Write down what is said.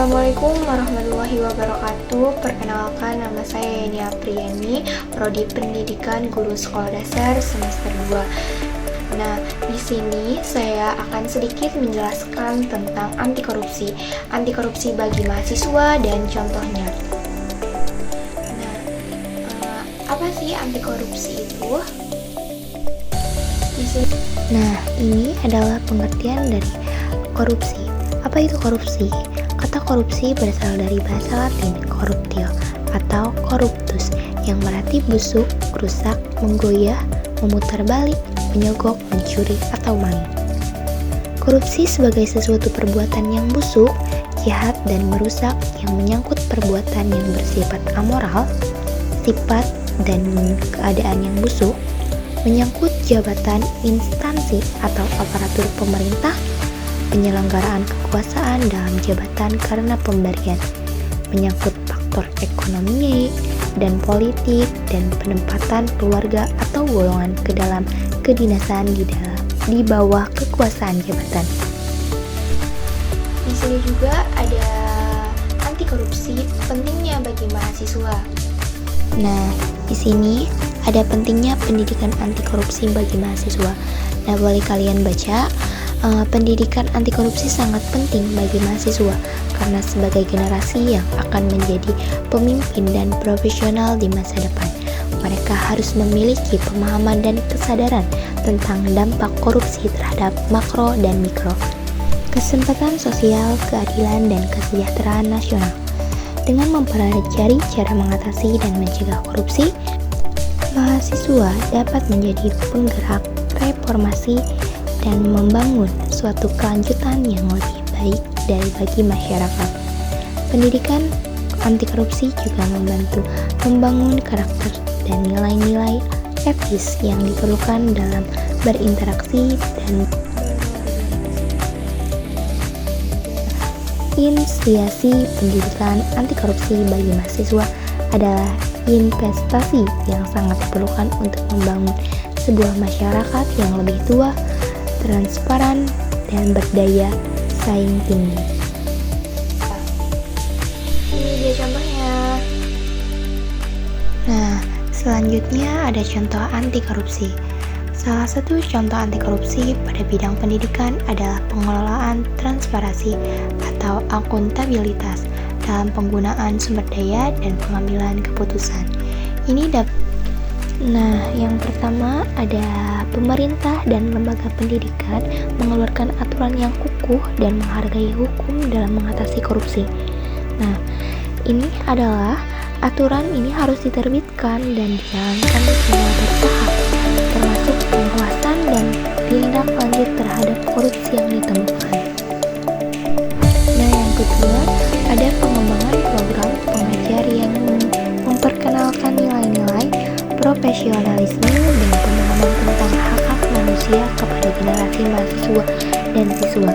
Assalamualaikum warahmatullahi wabarakatuh. Perkenalkan, nama saya Yani Apriani, Prodi Pendidikan Guru Sekolah Dasar semester 2. Nah, di sini saya akan sedikit menjelaskan tentang anti korupsi bagi mahasiswa dan contohnya. Nah, apa sih anti korupsi itu? Nah, ini adalah pengertian dari korupsi. Apa itu korupsi? Kata korupsi berasal dari bahasa Latin corruptio atau corruptus yang berarti busuk, rusak, menggoyah, memutar balik, menyogok, mencuri, atau maling. Korupsi sebagai sesuatu perbuatan yang busuk, jahat, dan merusak yang menyangkut perbuatan yang bersifat amoral, sifat dan keadaan yang busuk, menyangkut jabatan, instansi, atau aparatur pemerintah, penyelenggaraan kekuasaan dalam jabatan karena pemberian, menyangkut faktor ekonomi dan politik, dan penempatan keluarga atau golongan ke dalam kedinasan di bawah kekuasaan jabatan. Di sini juga ada anti korupsi, pentingnya bagi mahasiswa. Nah, di sini ada pentingnya pendidikan anti korupsi bagi mahasiswa. Nah, boleh kalian baca. Pendidikan anti korupsi sangat penting bagi mahasiswa karena sebagai generasi yang akan menjadi pemimpin dan profesional di masa depan, mereka harus memiliki pemahaman dan kesadaran tentang dampak korupsi terhadap makro dan mikro, kesempatan sosial, keadilan, dan kesejahteraan nasional. Dengan mempelajari cara mengatasi dan mencegah korupsi, mahasiswa dapat menjadi penggerak reformasi dan membangun suatu kelanjutan yang lebih baik bagi masyarakat. Pendidikan anti korupsi juga membantu membangun karakter dan nilai-nilai etis yang diperlukan dalam berinteraksi dan inisiasi. Pendidikan anti korupsi bagi mahasiswa adalah investasi yang sangat diperlukan untuk membangun sebuah masyarakat yang lebih tua, transparan, dan berdaya saing tinggi. Ini dia contohnya. Nah, selanjutnya ada contoh anti korupsi. Salah satu contoh anti korupsi pada bidang pendidikan adalah pengelolaan transparansi atau akuntabilitas dalam penggunaan sumber daya dan pengambilan keputusan. Nah, yang pertama ada pemerintah dan lembaga pendidikan mengeluarkan aturan yang kukuh dan menghargai hukum dalam mengatasi korupsi. Nah, ini adalah aturan ini harus diterbitkan dan dijalankan secara bertahap, termasuk pengawasan dan tindak lanjut terhadap korupsi yang ditemukan. Nah, yang kedua ada pengembangan program pengajar yang memperkenalkan nilai-nilai profesionalisme dan pemahaman tentang hak-hak manusia kepada generasi mahasiswa dan siswa.